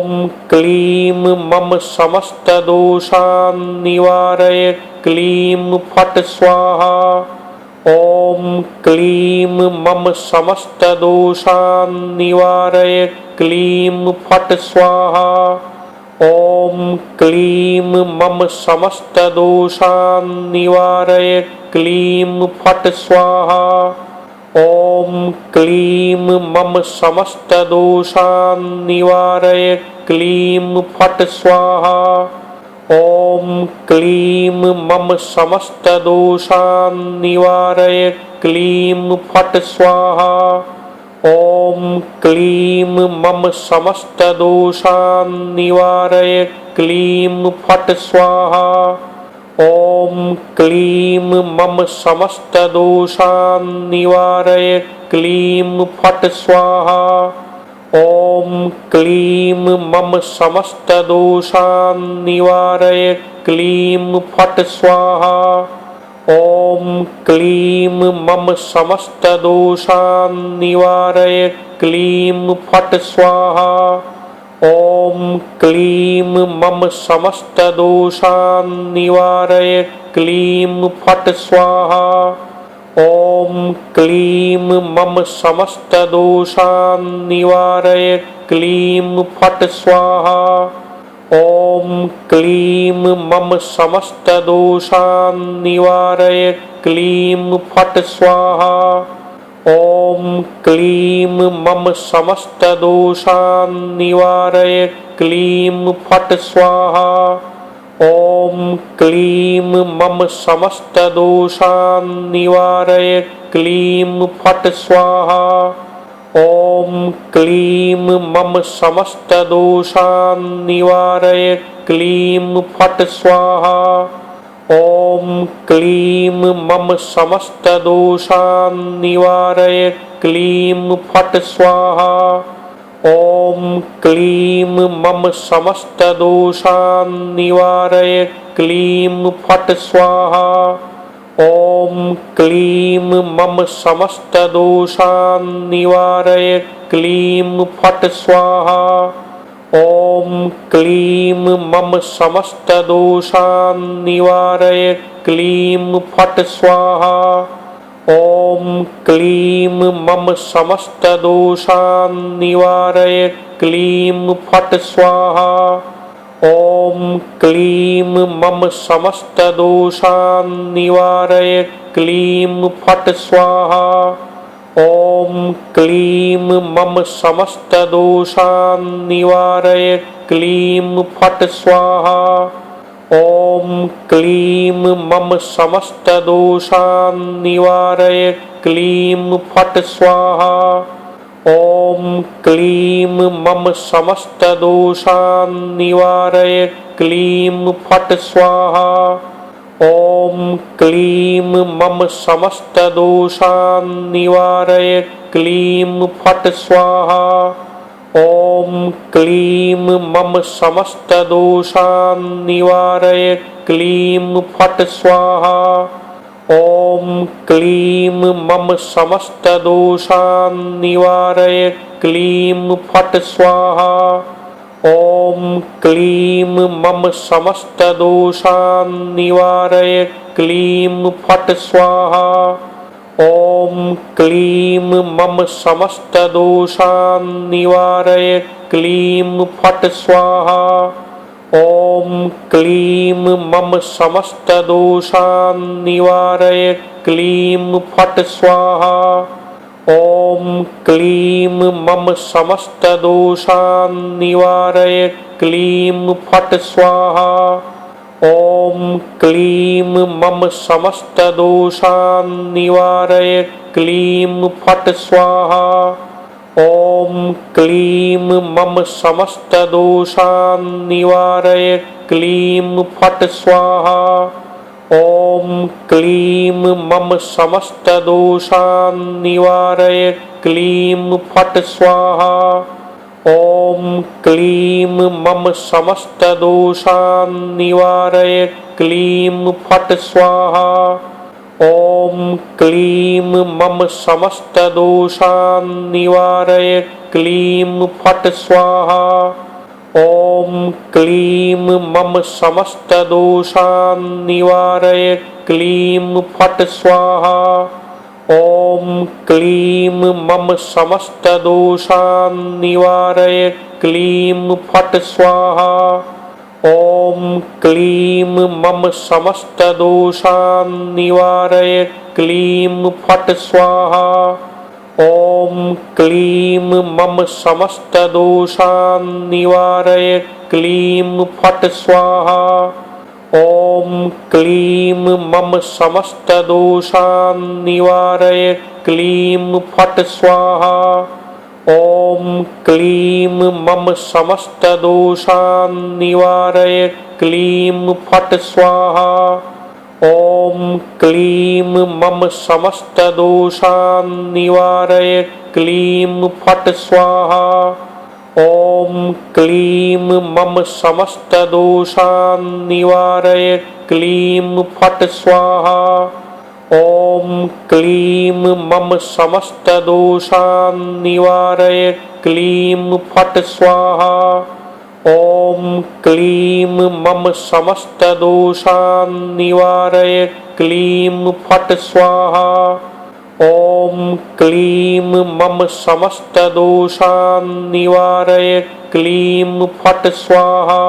ॐ क्लीं मम समस्तदोषान् निवारय क्लीं फट् स्वाहा। ॐ क्लीं मम समस्तदोषान् निवारय क्लीं फट् स्वाहा। ॐ क्लीं मम समस्तदोषान् निवारय क्लीं फट् स्वाहा। ॐ क्लीं मम समस्तदोषान् निवारय क्लीं फट् स्वाहा। ॐ क्लीं मम समस्तदोषान् निवारय क्लीं फट् स्वाहा। ॐ क्लीं मम समस्तदोषान् निवारय क्लीं फट् स्वाहा। ॐ क्लीं मम समस्तदोषान् निवारय क्लीं फट् स्वाहा। ॐ क्लीं मम समस्तदोषान् निवारय क्लीं फट् स्वाहा। ॐ क्लीं मम समस्तदोषान् निवारय क्लीं फट् स्वाहा। ॐ क्लीं मम समस्तदोषान् निवारय क्लीं फट् स्वाहा। ॐ क्लीं मम समस्तदोषान् निवारय क्लीं फट् स्वाहा। ॐ क्लीं मम समस्तदोषान् निवारय क्लीं फट् स्वाहा। ॐ क्लीं मम समस्तदोषान् निवारय क्लीं फट् स्वाहा। ॐ क्लीं मम समस्तदोषान् निवारय क्लीं फट् स्वाहा। ॐ क्लीं मम समस्तदोषान् निवारय क्लीं फट् स्वाहा। ॐ क्लीं मम समस्तदोषान् निवारय क्लीं फट् स्वाहा। ॐ क्लीं मम समस्तदोषान् निवारय क्लीं फट् स्वाहा। ॐ क्लीं मम समस्तदोषान् निवारय क्लीं फट् स्वाहा। ॐ क्लीं मम समस्तदोषान् निवारय क्लीं फट् स्वाहा। ॐ क्लीं मम समस्तदोषान् निवारय क्लीं फट् स्वाहा। ॐ क्लीं मम समस्तदोषान् निवारय क्लीं फट् स्वाहा। ॐ क्लीं मम समस्तदोषान् निवारय क्लीं फट् स्वाहा। ॐ क्लीं मम समस्तदोषान् निवारय क्लीं फट् स्वाहा। ॐ क्लीं मम समस्तदोषान् निवारय क्लीं फट् स्वाहा। ॐ क्लीं मम समस्तदोषान् निवारय क्लीं फट् स्वाहा। ॐ क्लीं मम समस्तदोषान् निवारय क्लीं फट् स्वाहा। ॐ क्लीं मम समस्तदोषान् निवारय क्लीं फट् स्वाहा। ॐ क्लीं मम समस्तदोषान् निवारय क्लीं फट् स्वाहा। ॐ क्लीं मम समस्तदोषान् निवारय क्लीं फट् स्वाहा। ॐ क्लीं मम समस्तदोषान् निवारय क्लीं फट् स्वाहा। ॐ क्लीं मम समस्तदोषान् निवारय क्लीं फट् स्वाहा। ॐ क्लीं मम समस्तदोषान् निवारय क्लीं फट् स्वाहा। ॐ क्लीं मम समस्तदोषान् निवारय क्लीं फट् स्वाहा। ॐ क्लीं मम समस्तदोषान् निवारय क्लीं फट् स्वाहा। ॐ क्लीं मम समस्तदोषान् निवारय क्लीं फट् स्वाहा। ॐ क्लीं मम समस्तदोषान् निवारय क्लीं फट् स्वाहा। ॐ क्लीं मम समस्तदोषान् निवारय क्लीं फट् स्वाहा ॐ क्लीं मम समस्तदोषान् निवारय क्लीं फट् स्वाहा ॐ क्लीं मम समस्तदोषान् निवारय क्लीं फट् स्वाहा ॐ क्लीं मम समस्तदोषान् निवारय क्लीं फट् स्वाहा ॐ क्लीं मम समस्तदोषान् निवारय क्लीं फट् स्वाहा ॐ क्लीं मम समस्तदोषान् निवारय क्लीं फट् स्वाहा ॐ क्लीं मम समस्तदोषान् निवारय क्लीं फट् स्वाहा ॐ क्लीं मम समस्तदोषान् निवारय क्लीं फट् स्वाहा ॐ क्लीं मम समस्तदोषान् निवारय क्लीं फट् स्वाहा ॐ क्लीं मम समस्तदोषान् निवारय क्लीं फट् स्वाहा ॐ क्लीं मम समस्तदोषान् निवारय क्लीं फट् स्वाहा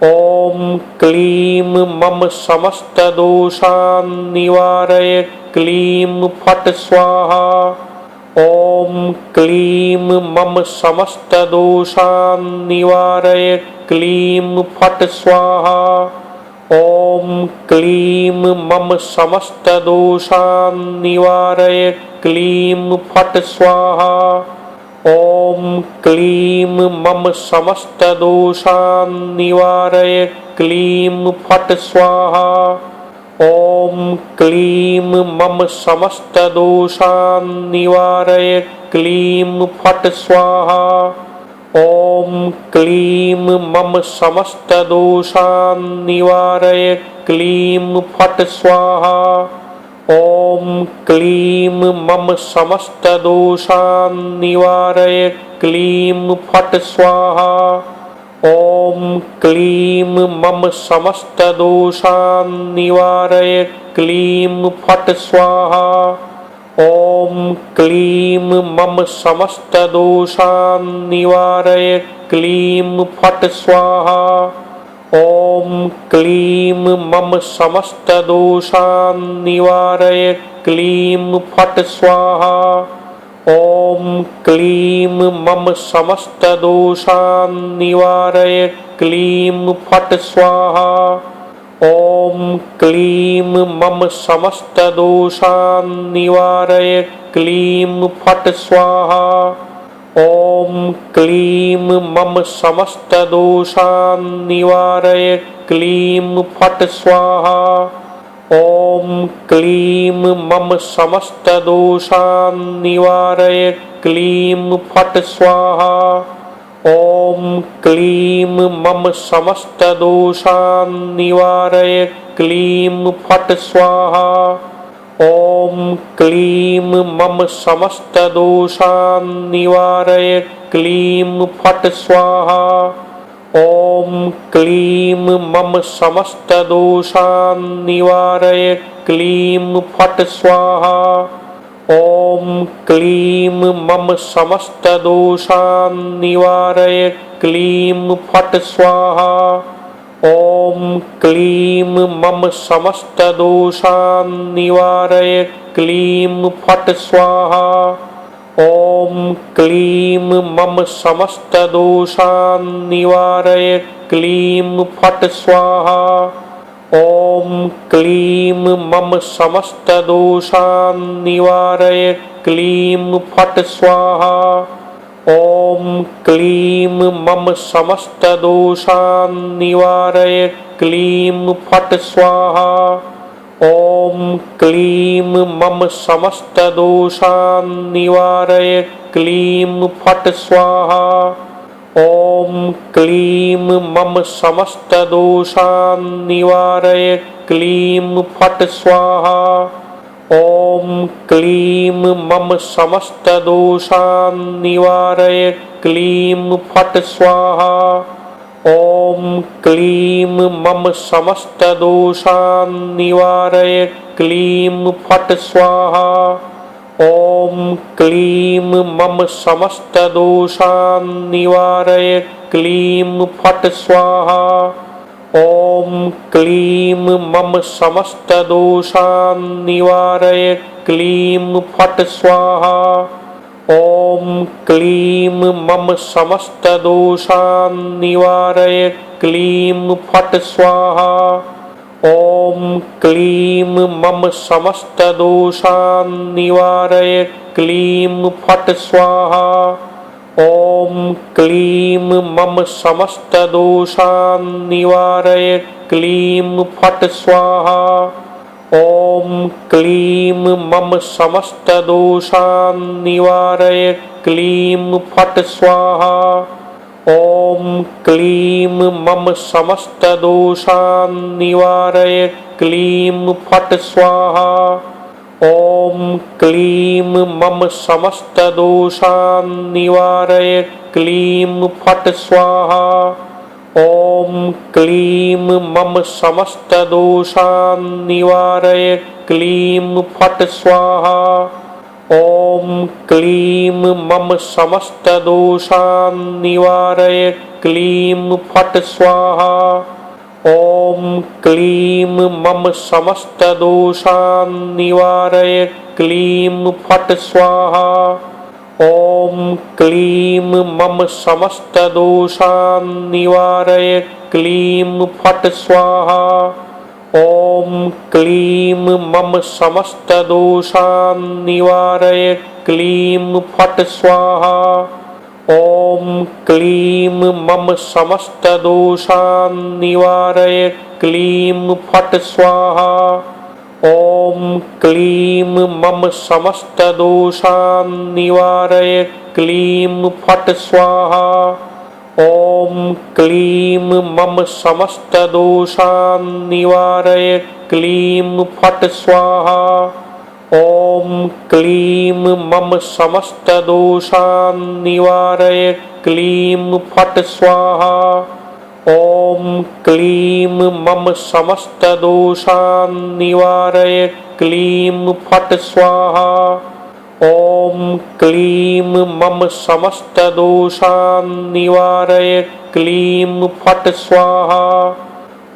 ॐ क्लीं मम समस्तदोषान् निवारय क्लीं फट् स्वाहा ॐ क्लीं मम समस्तदोषान् निवारय क्लीं फट् स्वाहा ॐ क्लीं मम समस्तदोषान् निवारय क्लीं फट् स्वाहा ॐ क्लीं मम समस्तदोषान् निवारय क्लीं फट् स्वाहा ॐ क्लीं मम समस्तदोषान् निवारय क्लीं फट् स्वाहा ॐ क्लीं मम समस्तदोषान् निवारय क्लीं फट् स्वाहा ॐ क्लीं मम समस्तदोषान् निवारय क्लीं फट् स्वाहा ॐ क्लीं मम समस्तदोषान् निवारय क्लीं फट् स्वाहा ॐ क्लीं मम समस्तदोषान् निवारय क्लीं फट् स्वाहा ॐ क्लीं मम समस्तदोषान् निवारय क्लीं फट् स्वाहा ॐ क्लीं मम समस्तदोषान् निवारय क्लीं फट् स्वाहा ॐ क्लीं मम समस्तदोषान् निवारय क्लीं फट् स्वाहा ॐ क्लीं मम समस्तदोषान् निवारय क्लीं फट् स्वाहा ॐ क्लीं मम समस्तदोषान् निवारय क्लीं फट् स्वाहा ॐ क्लीं मम समस्तदोषान् निवारय क्लीं फट् स्वाहा ॐ क्लीं मम समस्तदोषान् निवारय क्लीं फट् स्वाहा ॐ क्लीं मम समस्तदोषान् निवारय क्लीं फट् स्वाहा ॐ क्लीं मम समस्तदोषान् निवारय क्लीं फट् स्वाहा ॐ क्लीं मम समस्तदोषान् निवारय क्लीं फट् स्वाहा ॐ क्लीं मम समस्तदोषान् निवारय क्लीं फट् स्वाहा ॐ क्लीं मम समस्तदोषान् निवारय क्लीं फट् स्वाहा ॐ क्लीं मम समस्तदोषान् निवारय क्लीं फट् स्वाहा ॐ क्लीं मम समस्तदोषान् निवारय क्लीं फट् स्वाहा ॐ क्लीं मम समस्तदोषान् निवारय क्लीं फट् स्वाहा ॐ क्लीं मम समस्तदोषान् निवारय क्लीं फट् स्वाहा ॐ क्लीं मम समस्तदोषान् निवारय क्लीं फट् स्वाहा ॐ क्लीं मम समस्तदोषान् निवारय क्लीं फट् स्वाहा ॐ क्लीं मम समस्तदोषान् निवारय क्लीं फट् स्वाहा ॐ क्लीं मम समस्तदोषान् निवारय क्लीं फट् स्वाहा ॐ क्लीं मम समस्तदोषान् निवारय क्लीं फट् स्वाहा ॐ क्लीं मम समस्तदोषान् निवारय क्लीं फट् स्वाहा ॐ क्लीं मम समस्तदोषान् निवारय क्लीं फट् स्वाहा ॐ क्लीं मम समस्तदोषान् निवारय क्लीं फट् स्वाहा ॐ क्लीं मम समस्तदोषान् निवारय क्लीं फट् स्वाहा ॐ क्लीं मम समस्तदोषान् निवारय क्लीं फट् स्वाहा ॐ क्लीं मम समस्तदोषान् निवारय क्लीं फट् स्वाहा ॐ क्लीं मम समस्तदोषान् निवारय क्लीं फट् स्वाहा ॐ क्लीं मम समस्तदोषान् निवारय क्लीं फट् स्वाहा ॐ क्लीं मम समस्तदोषान् निवारय क्लीं फट् स्वाहा ॐ क्लीं मम समस्तदोषान् निवारय क्लीं फट् स्वाहा ॐ क्लीं मम समस्तदोषान् निवारय क्लीं फट् स्वाहा ॐ क्लीं मम समस्तदोषान् निवारय क्लीं फट् स्वाहा ॐ क्लीं मम समस्तदोषान् निवारय क्लीं फट् स्वाहा ॐ क्लीं मम समस्तदोषान् निवारय क्लीं फट् स्वाहा ॐ क्लीं मम समस्तदोषान् निवारय क्लीं फट् स्वाहा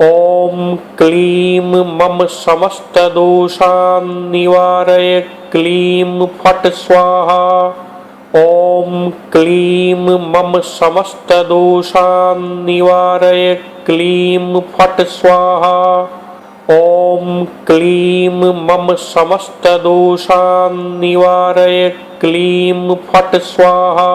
ॐ क्लीं मम समस्तदोषान् निवारय क्लीं फट् स्वाहा ॐ क्लीं मम समस्तदोषान् निवारय क्लीं फट् स्वाहा ॐ क्लीं मम समस्तदोषान् निवारय क्लीं फट् स्वाहा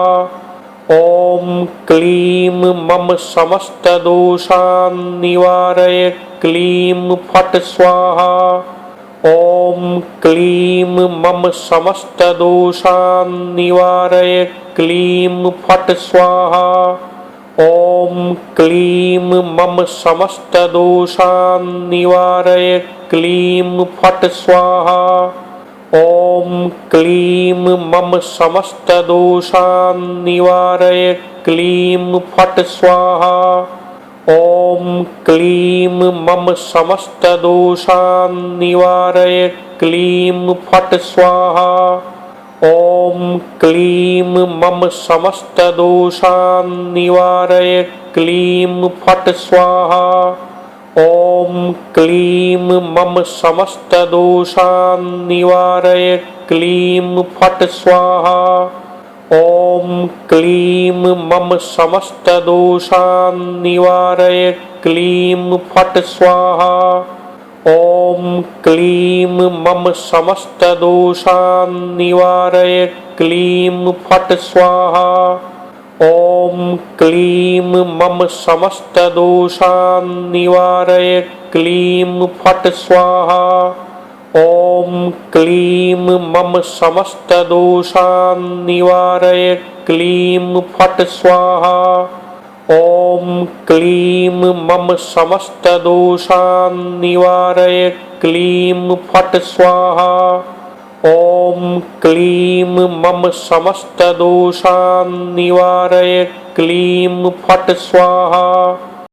ॐ क्लीं मम समस्तदोषान् निवारय क्लीं फट् स्वाहा ॐ क्लीं मम समस्तदोषान् निवारय क्लीं फट् स्वाहा ॐ क्लीं मम समस्तदोषान् निवारय क्लीं फट् स्वाहा ॐ क्लीं मम समस्तदोषान् निवारय क्लीं फट् स्वाहा ॐ क्लीं मम समस्तदोषान् निवारय क्लीं फट् स्वाहा ॐ क्लीं मम समस्तदोषान् निवारय क्लीं फट् स्वाहा ॐ क्लीं मम समस्तदोषान् निवारय क्लीं फट् स्वाहा ॐ क्लीं मम समस्तदोषान् निवारय क्लीं फट् स्वाहा ॐ क्लीं मम समस्तदोषान् निवारय क्लीं फट् स्वाहा ॐ क्लीं मम समस्तदोषान् निवारय क्लीं फट् स्वाहा ॐ क्लीं मम समस्तदोषान् निवारय क्लीं फट् स्वाहा ॐ क्लीं मम समस्तदोषान् निवारय क्लीं फट् स्वाहा ॐ क्लीं मम समस्तदोषान् निवारय क्लीं फट् स्वाहा।